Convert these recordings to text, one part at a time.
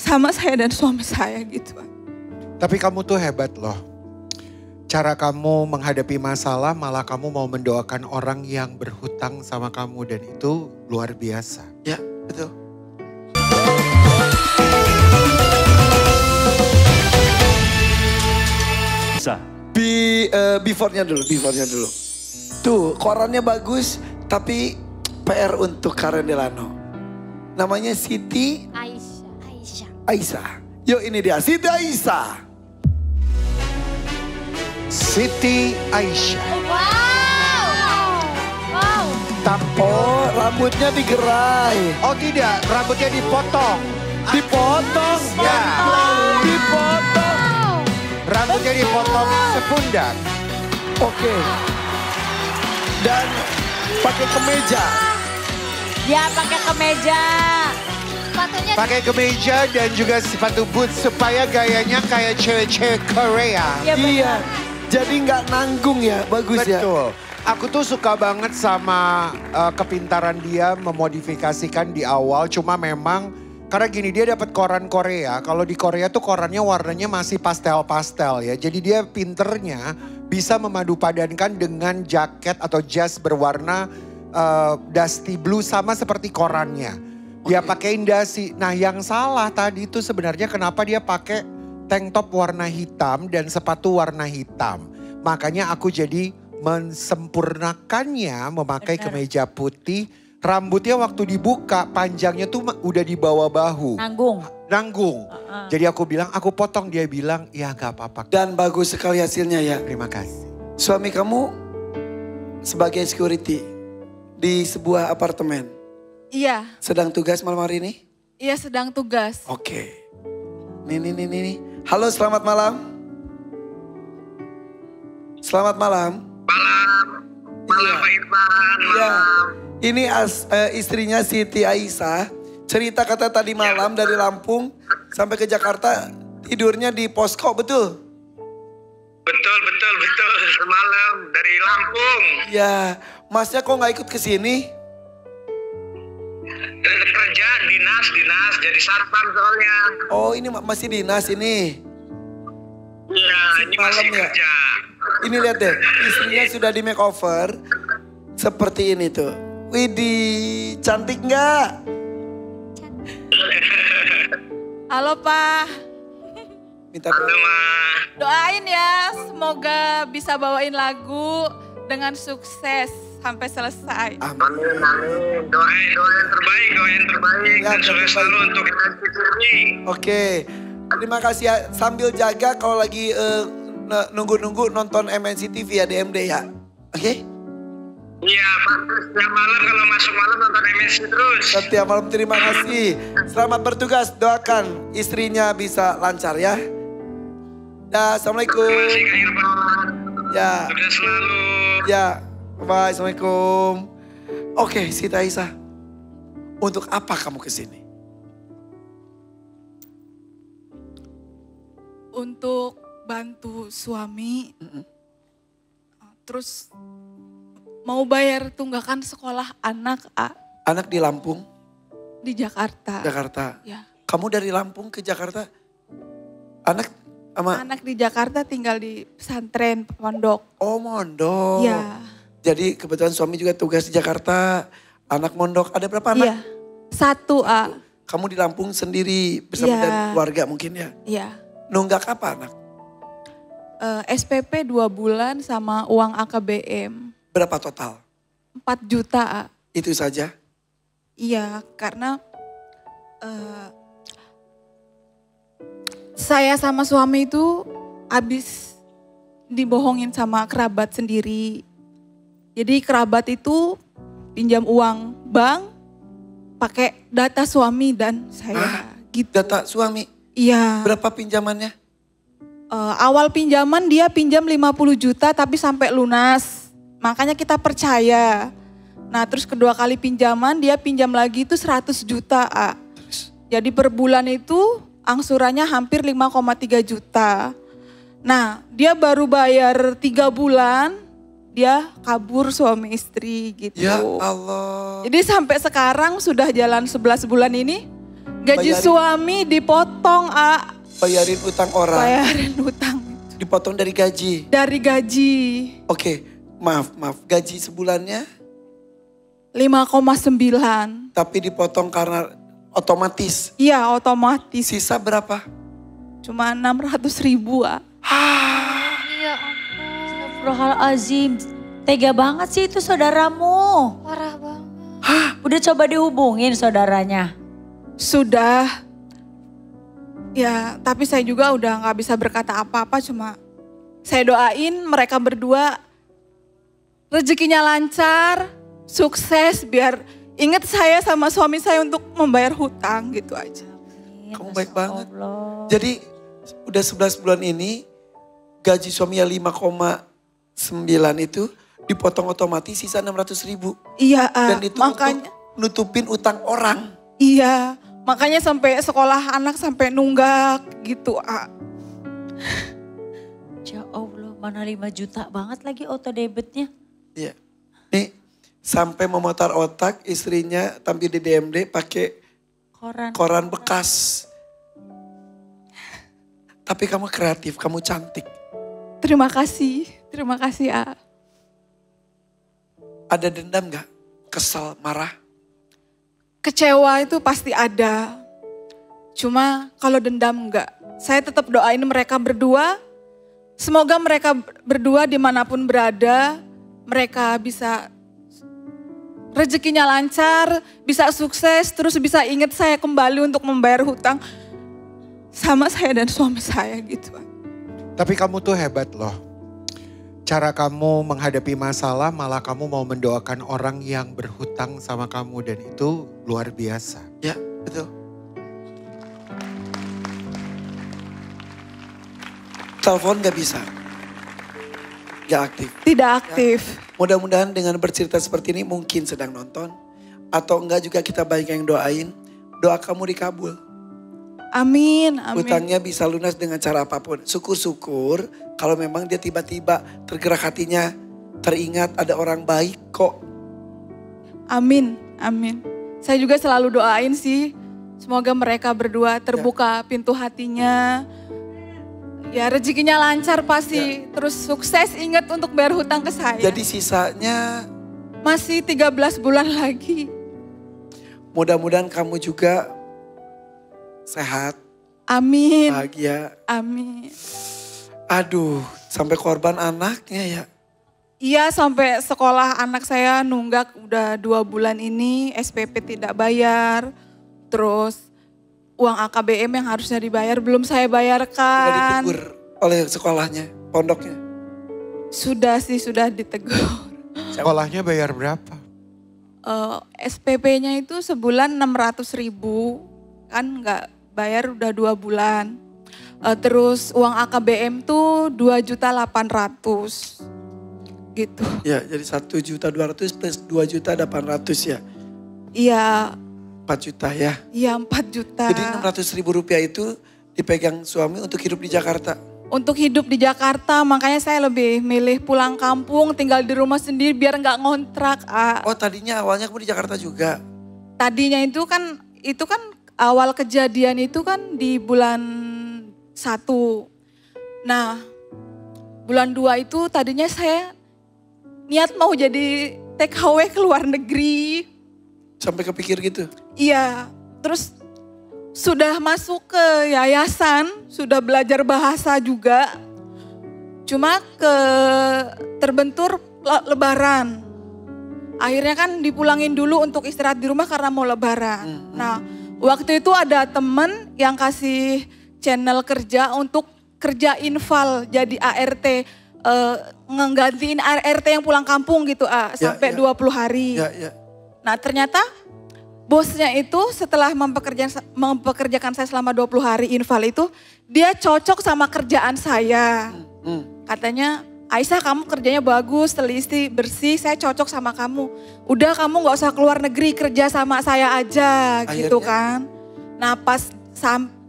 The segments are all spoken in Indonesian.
sama saya dan suami saya gitu. Tapi kamu tuh hebat loh. Cara kamu menghadapi masalah malah kamu mau mendoakan orang yang berhutang sama kamu dan itu luar biasa. Ya, betul. Bisa. Before-nya dulu. Tuh, korannya bagus, tapi PR untuk Karen Delano. Namanya Siti Aisyah. Yuk ini dia, Siti Aisyah. Siti Aisyah. Wow. Oh, rambutnya digerai. Oh tidak, rambutnya dipotong. Dipotong. Ya. Dipotong. Rambutnya dipotong sepundak. Oke. Dan pakai kemeja. Ya pakai kemeja. Sepatunya Pakai kemeja dan juga sepatu boots supaya gayanya kayak cewek-cewek Korea. ya benar. Iya. Jadi nggak nanggung ya, bagus ya. Betul. Aku tuh suka banget sama kepintaran dia memodifikasikan di awal. Cuma memang karena gini dia dapat koran Korea. Kalau di Korea tuh korannya warnanya masih pastel-pastel ya. Jadi dia pinternya bisa memadupadankan dengan jaket atau jas berwarna dusty blue sama seperti korannya. Dia pakein dasi. Nah yang salah tadi itu sebenarnya kenapa dia pakai tank top warna hitam dan sepatu warna hitam. Makanya aku jadi mensempurnakannya memakai Benar. kemeja putih. Rambutnya waktu dibuka panjangnya tuh udah di bawah bahu. Nanggung. Jadi aku bilang aku potong, dia bilang ya gak apa-apa. Dan bagus sekali hasilnya ya. Terima kasih. Suami kamu sebagai security di sebuah apartemen. Iya, Sedang tugas malam hari ini? iya sedang tugas. Oke. Nih. Halo, selamat malam. Selamat malam. Malam Pak Irfan. Iya. Ini istrinya Siti Aisyah. Cerita kata tadi malam dari Lampung sampai ke Jakarta tidurnya di posko, betul? Betul. Semalam dari Lampung. Ya, masnya kok nggak ikut ke sini? Kerja dinas jadi satpam soalnya. Oh, ini masih dinas ini. Iya, ini masih Malam ya? kerja. Ini lihat deh, istrinya sudah di makeover. Seperti ini tuh. Widih, cantik nggak? Halo Pak, Minta Halo Ma. doain ya semoga bisa bawain lagu dengan sukses sampai selesai. Amin. Doa yang terbaik. Ya, Dan sukses terbaik. selalu untuk ini. Oke, terima kasih ya. Sambil jaga kalau lagi nunggu-nunggu nonton MNC TV ya, DMD ya. Oke? Iya, pasti setiap malam kalau masuk malam nonton MSC terus. Setiap malam terima kasih. Selamat bertugas, doakan istrinya bisa lancar ya. Ya, Assalamualaikum. Terima kasih Kak Irfan. Ya, Sukses selalu. ya. Bye, Assalamualaikum. Oke, Siti Aisyah. Untuk apa kamu kesini? Untuk bantu suami, terus mau bayar tunggakan sekolah anak Anak di Lampung, di Jakarta. Jakarta. Ya. Kamu dari Lampung ke Jakarta? Anak sama... Anak di Jakarta tinggal di pesantren pondok. Oh, mondok. Iya. Jadi kebetulan suami juga tugas di Jakarta. Anak mondok, ada berapa anak? Iya. Satu Kamu di Lampung sendiri bersama Iya. dan keluarga mungkin ya? Iya. Nunggak apa anak? SPP 2 bulan sama uang AKBM Berapa total? 4 juta. Itu saja? Iya, karena saya sama suami itu habis dibohongin sama kerabat sendiri. Jadi kerabat itu pinjam uang bank pakai data suami dan saya gitu. Data suami? Iya. Berapa pinjamannya? Awal pinjaman dia pinjam 50 juta tapi sampai lunas. Makanya kita percaya. Nah terus kedua kali pinjaman dia pinjam lagi itu 100 juta. Jadi per bulan itu angsurannya hampir 5,3 juta. Nah dia baru bayar 3 bulan dia kabur suami istri gitu. Ya Allah. Jadi sampai sekarang sudah jalan 11 bulan ini Gaji suami dipotong, Bayarin utang orang. bayarin hutang. Dipotong dari gaji. Dari gaji Oke, maaf. Gaji sebulannya 5,9. tapi dipotong karena otomatis. Iya otomatis. Sisa berapa? Cuma 600.000, Ya ampun. Astagfirullahaladzim. Tega banget sih itu saudaramu. Parah banget. Udah coba dihubungin saudaranya. Sudah. Ya, tapi saya juga udah nggak bisa berkata apa-apa, cuma saya doain mereka berdua rezekinya lancar, sukses, biar ingat saya sama suami saya untuk membayar hutang gitu aja. Kamu baik banget. Allah. Jadi udah 11 bulan ini gaji suaminya 5,9 itu dipotong otomatis sisa 600.000. Iya, Dan itu makanya untuk nutupin utang orang. iya, makanya sampai sekolah anak sampai nunggak gitu. Ya Allah, mana 5 juta banget lagi auto debitnya. Iya. Nih sampai memutar otak istrinya tampil di DMD pakai koran bekas. Tapi kamu kreatif, kamu cantik. Terima kasih Ada dendam gak? Kesal, marah? Kecewa itu pasti ada. Cuma kalau dendam enggak. Saya tetap doain mereka berdua. Semoga mereka berdua dimanapun berada, mereka bisa rezekinya lancar, bisa sukses, terus bisa ingat saya kembali untuk membayar hutang sama saya dan suami saya gitu. Tapi kamu tuh hebat loh. Cara kamu menghadapi masalah malah kamu mau mendoakan orang yang berhutang sama kamu dan itu luar biasa. Ya, betul. Telepon gak bisa. Gak aktif. Tidak aktif. Mudah-mudahan dengan bercerita seperti ini mungkin sedang nonton. Atau enggak juga kita banyak yang doain. Doa kamu dikabul. Amin. Utangnya bisa lunas dengan cara apapun. Syukur-syukur kalau memang dia tiba-tiba tergerak hatinya. Teringat ada orang baik kok. Amin. Saya juga selalu doain sih. Semoga mereka berdua terbuka pintu hatinya. Ya rezekinya lancar pasti. Terus sukses, ingat untuk bayar hutang ke saya. Jadi sisanya masih 13 bulan lagi. Mudah-mudahan kamu juga sehat, Amin. bahagia. Amin. Aduh, sampai korban anaknya ya. Iya sampai sekolah anak saya nunggak udah 2 bulan ini, SPP tidak bayar. Terus uang AKBM yang harusnya dibayar belum saya Sudah bayarkan. ditegur oleh sekolahnya, pondoknya. Sudah ditegur. Sekolahnya bayar berapa? SPP-nya itu sebulan 600.000, kan nggak bayar udah 2 bulan. Terus uang AKBM tuh 2.800.000 gitu. Ya, jadi 1.200.000 plus 2.800.000 ya. Iya. 4 juta ya. Iya 4 juta. Jadi 600.000 rupiah itu dipegang suami untuk hidup di Jakarta. Untuk hidup di Jakarta, makanya saya lebih milih pulang kampung, tinggal di rumah sendiri biar nggak ngontrak. Oh tadinya awalnya kamu di Jakarta juga? Tadinya itu kan awal kejadian itu kan di bulan 1. Nah bulan 2 itu tadinya saya niat mau jadi TKW ke luar negeri. Sampai kepikir gitu? Iya, terus sudah masuk ke yayasan, sudah belajar bahasa juga. Cuma terbentur lebaran. Akhirnya kan dipulangin dulu untuk istirahat di rumah karena mau lebaran. Nah, waktu itu ada temen yang kasih channel kerja untuk kerja infal jadi ART. Ngegantiin ART yang pulang kampung gitu sampai 20 hari. Ya. Nah ternyata bosnya itu setelah mempekerjakan saya selama 20 hari infal itu, dia cocok sama kerjaan saya. Katanya, Aisyah kamu kerjanya bagus, teliti, bersih, saya cocok sama kamu. Udah kamu gak usah keluar negeri, kerja sama saya aja. Akhirnya? Gitu kan. Nah pas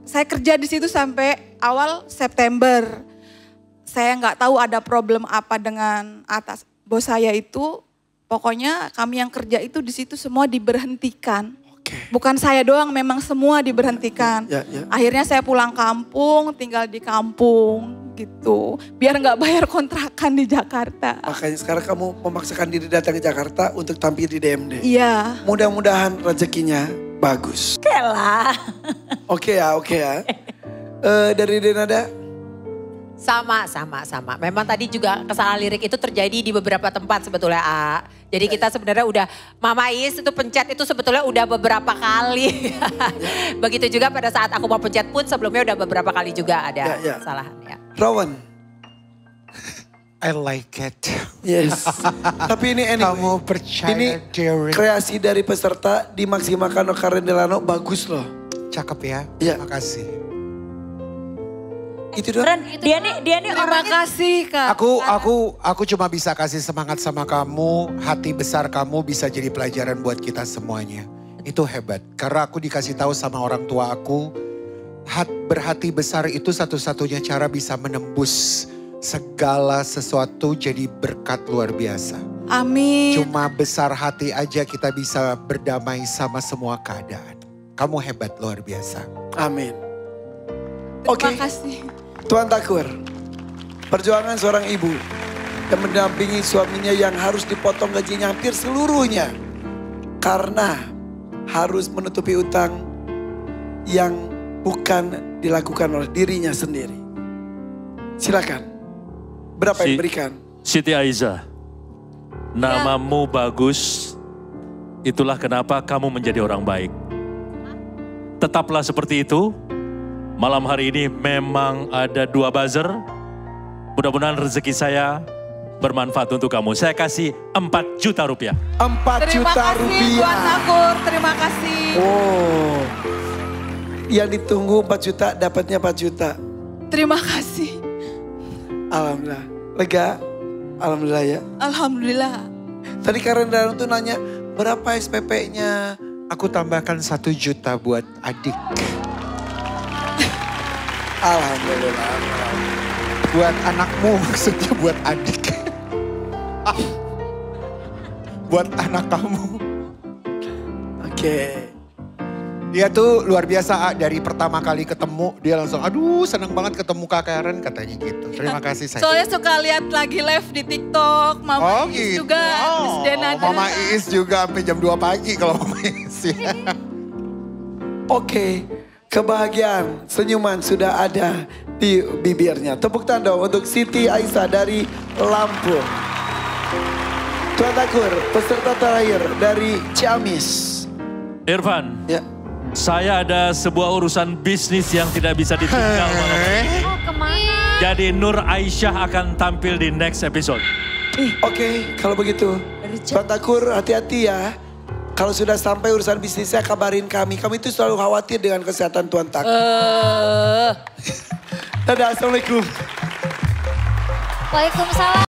saya kerja di situ sampai awal September. Saya nggak tahu ada problem apa dengan bos saya itu. Pokoknya kami yang kerja itu di situ semua diberhentikan. Bukan saya doang, memang semua diberhentikan. Ya. Akhirnya saya pulang kampung, tinggal di kampung gitu. Biar nggak bayar kontrakan di Jakarta. Makanya sekarang kamu memaksakan diri datang ke Jakarta untuk tampil di DMD. Iya. Mudah-mudahan rezekinya bagus. Oke lah. Oke ya. Dari Denada? Sama. Memang tadi juga kesalahan lirik itu terjadi di beberapa tempat sebetulnya, A. Jadi kita sebenarnya udah, Mama Is itu pencet itu sebetulnya udah beberapa kali. Begitu juga pada saat aku mau pencet pun sebelumnya udah beberapa kali juga ada kesalahan. Ya. Rowan? I like it. Yes. Tapi ini anyway. Kamu percaya ini diri. kreasi dari peserta dimaksimalkan oleh Karen Delano bagus loh. Cakep ya. Iya. Terima kasih. Itu doang. Ren, dia nih Terima orangnya. kasih Kak. Aku cuma bisa kasih semangat sama kamu. Hati besar kamu bisa jadi pelajaran buat kita semuanya. Itu hebat. Karena aku dikasih tahu sama orang tua aku. Berhati besar itu satu-satunya cara bisa menembus segala sesuatu jadi berkat luar biasa. Amin. Cuma besar hati aja kita bisa berdamai sama semua keadaan. Kamu hebat luar biasa. Amin. Terima kasih. Tuan Takur, perjuangan seorang ibu yang mendampingi suaminya yang harus dipotong gajinya hampir seluruhnya. Karena harus menutupi utang yang bukan dilakukan oleh dirinya sendiri. Silakan, berapa yang diberikan? Siti Aiza, namamu bagus, itulah kenapa kamu menjadi orang baik. Tetaplah seperti itu. Malam hari ini memang ada 2 buzzer. Mudah-mudahan rezeki saya bermanfaat untuk kamu. Saya kasih 4 juta rupiah. 4 Terima juta kasih rupiah. Tuan Takur, terima kasih. Oh, yang ditunggu 4 juta dapatnya 4 juta. Terima kasih. Alhamdulillah, lega. Alhamdulillah ya. Alhamdulillah. Tadi Karen Delano tuh nanya berapa SPP-nya. Aku tambahkan 1 juta buat adik. Alhamdulillah. Buat anakmu maksudnya buat adik. Buat anak kamu. Oke. Dia tuh luar biasa, dari pertama kali ketemu dia langsung aduh senang banget ketemu Kak Karen katanya gitu. Terima kasih sayang. Soalnya suka lihat lagi live di TikTok, Mama Iis gitu. juga, Miss Denada. Mama Iis juga sampai jam 2 pagi kalau Mama Iis ya. Oke, kebahagiaan, senyuman sudah ada di bibirnya. Tepuk tangan untuk Siti Aisyah dari Lampung. Tuan Takur, peserta terakhir dari Ciamis. Irfan, Ya. saya ada sebuah urusan bisnis yang tidak bisa ditinggal malam ini. Oh kemana? Jadi Nur Aisyah akan tampil di next episode. Oke, kalau begitu. Tuan Takur, hati-hati ya. Kalau sudah sampai urusan bisnisnya kabarin kami. Kami itu selalu khawatir dengan kesehatan Tuan Takur. Dadah, Assalamualaikum. Waalaikumsalam.